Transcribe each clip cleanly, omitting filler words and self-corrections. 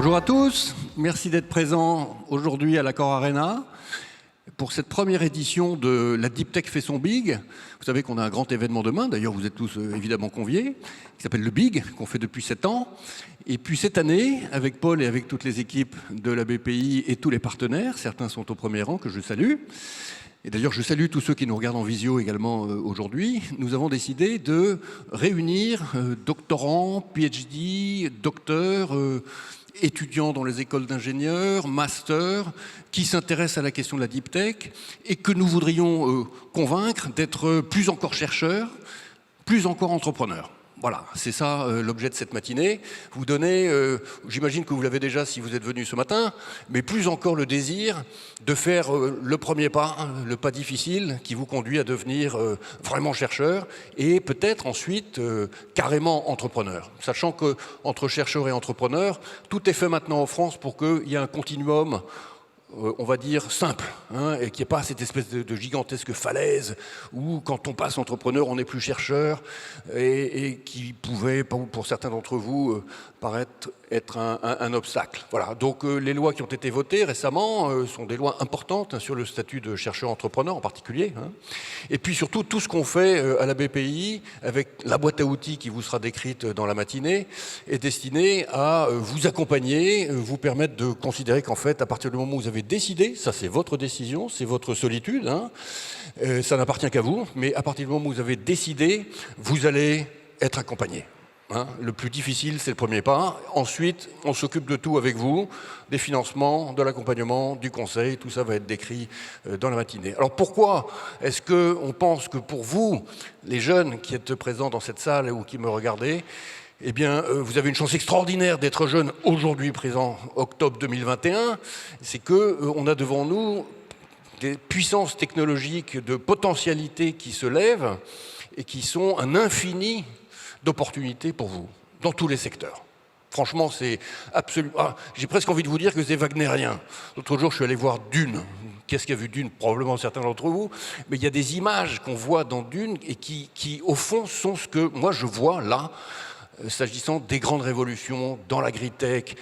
Bonjour à tous, merci d'être présents aujourd'hui à l'Accor Arena pour cette première édition de la Deep Tech fait son Big. Vous savez qu'on a un grand événement demain, d'ailleurs vous êtes tous évidemment conviés, qui s'appelle le Big, qu'on fait depuis 7 ans. Et puis cette année, avec Paul et avec toutes les équipes de la BPI et tous les partenaires, certains sont au premier rang que je salue, et d'ailleurs je salue tous ceux qui nous regardent en visio également aujourd'hui, nous avons décidé de réunir doctorants, PhD, docteurs, étudiants dans les écoles d'ingénieurs, masters, qui s'intéressent à la question de la deep tech et que nous voudrions convaincre d'être plus encore chercheurs, plus encore entrepreneurs. Voilà, c'est ça l'objet de cette matinée. Vous donner, j'imagine que vous l'avez déjà si vous êtes venu ce matin, mais plus encore le désir de faire le premier pas, le pas difficile qui vous conduit à devenir vraiment chercheur et peut-être ensuite carrément entrepreneur. Sachant qu'entre chercheurs et entrepreneurs, tout est fait maintenant en France pour qu'il y ait un continuum on va dire simple, hein, et qu'il n'y ait pas cette espèce de gigantesque falaise où quand on passe entrepreneur, on n'est plus chercheur et qui pouvait, pour certains d'entre vous, paraître être un obstacle. Voilà. Donc les lois qui ont été votées récemment sont des lois importantes hein, sur le statut de chercheur-entrepreneur en particulier. Hein. Et puis surtout, tout ce qu'on fait à la BPI, avec la boîte à outils qui vous sera décrite dans la matinée, est destiné à vous accompagner, vous permettre de considérer qu'en fait, à partir du moment où vous avez décidé, ça c'est votre décision, c'est votre solitude, hein, ça n'appartient qu'à vous, mais à partir du moment où vous avez décidé, vous allez être accompagné. Hein, le plus difficile, c'est le premier pas. Ensuite, on s'occupe de tout avec vous, des financements, de l'accompagnement, du conseil, tout ça va être décrit dans la matinée. Alors pourquoi est-ce qu'on pense que pour vous, les jeunes qui êtes présents dans cette salle ou qui me regardez, eh bien, vous avez une chance extraordinaire d'être jeune aujourd'hui présent, octobre 2021, c'est qu'on a devant nous des puissances technologiques de potentialités qui se lèvent et qui sont un infini d'opportunités pour vous, dans tous les secteurs. Franchement, c'est absolument... Ah, j'ai presque envie de vous dire que c'est wagnérien. L'autre jour, je suis allé voir Dune. Qu'est-ce qu'a vu Dune? Probablement certains d'entre vous. Mais il y a des images qu'on voit dans Dune et qui, au fond, sont ce que moi je vois là, s'agissant des grandes révolutions dans l'agritech,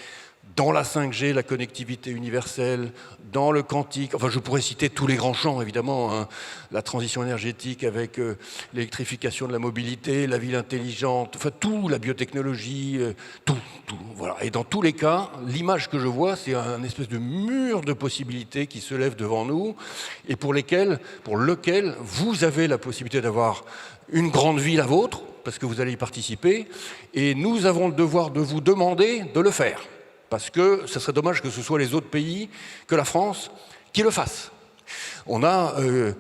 dans la 5G, la connectivité universelle, dans le quantique, enfin je pourrais citer tous les grands champs évidemment, hein, la transition énergétique avec l'électrification de la mobilité, la ville intelligente, enfin tout, la biotechnologie, tout, voilà. Et dans tous les cas, l'image que je vois, c'est un espèce de mur de possibilités qui se lève devant nous et pour lequel vous avez la possibilité d'avoir une grande vie la vôtre, parce que vous allez y participer, et nous avons le devoir de vous demander de le faire. Parce que ce serait dommage que ce soit les autres pays que la France qui le fassent. On a une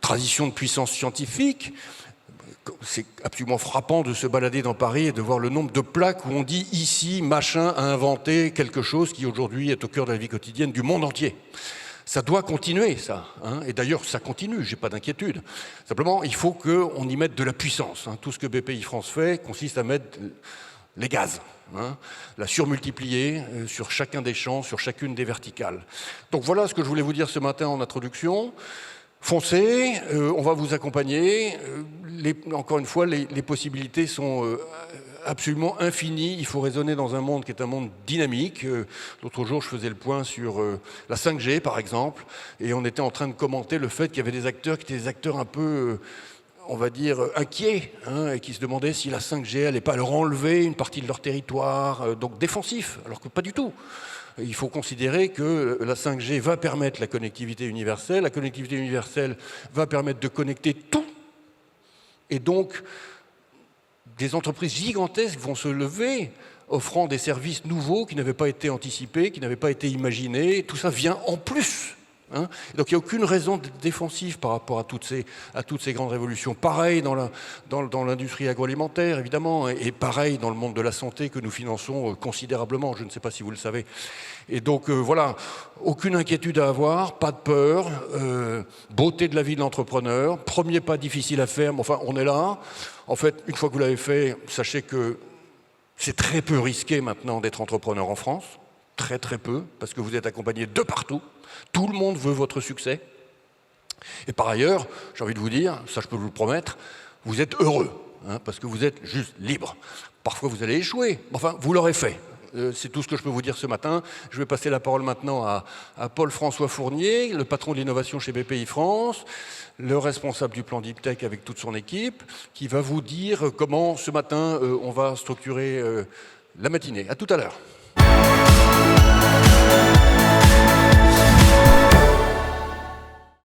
tradition de puissance scientifique. C'est absolument frappant de se balader dans Paris et de voir le nombre de plaques où on dit « ici, machin a inventé quelque chose qui aujourd'hui est au cœur de la vie quotidienne du monde entier ». Ça doit continuer, ça. Hein, et d'ailleurs, ça continue, j'ai pas d'inquiétude. Simplement, il faut qu'on y mette de la puissance. Hein. Tout ce que BPI France fait consiste à mettre les gaz. Hein, la surmultiplier sur chacun des champs, sur chacune des verticales. Donc voilà ce que je voulais vous dire ce matin en introduction. Foncez, on va vous accompagner. Encore une fois, les possibilités sont absolument infinies. Il faut raisonner dans un monde qui est un monde dynamique. L'autre jour, je faisais le point sur la 5G, par exemple, et on était en train de commenter le fait qu'il y avait des acteurs qui étaient des acteurs un peu... on va dire, inquiets, hein, et qui se demandaient si la 5G n'allait pas leur enlever une partie de leur territoire, donc défensif, alors que pas du tout. Il faut considérer que la 5G va permettre la connectivité universelle va permettre de connecter tout, et donc des entreprises gigantesques vont se lever, offrant des services nouveaux qui n'avaient pas été anticipés, qui n'avaient pas été imaginés, tout ça vient en plus. Hein, donc il n'y a aucune raison d'être défensif par rapport à toutes ces grandes révolutions. Pareil dans l'industrie agroalimentaire, évidemment, et pareil dans le monde de la santé que nous finançons considérablement, je ne sais pas si vous le savez. Et donc voilà, aucune inquiétude à avoir, pas de peur, beauté de la vie de l'entrepreneur, premier pas difficile à faire, mais enfin on est là. En fait, une fois que vous l'avez fait, sachez que c'est très peu risqué maintenant d'être entrepreneur en France, très très peu, parce que vous êtes accompagné de partout. Tout le monde veut votre succès. Et par ailleurs, j'ai envie de vous dire, ça je peux vous le promettre, vous êtes heureux, hein, parce que vous êtes juste libre. Parfois vous allez échouer, enfin vous l'aurez fait. C'est tout ce que je peux vous dire ce matin. Je vais passer la parole maintenant à Paul-François Fournier, le patron de l'innovation chez BPI France, le responsable du plan Deep Tech avec toute son équipe, qui va vous dire comment ce matin on va structurer la matinée. À tout à l'heure.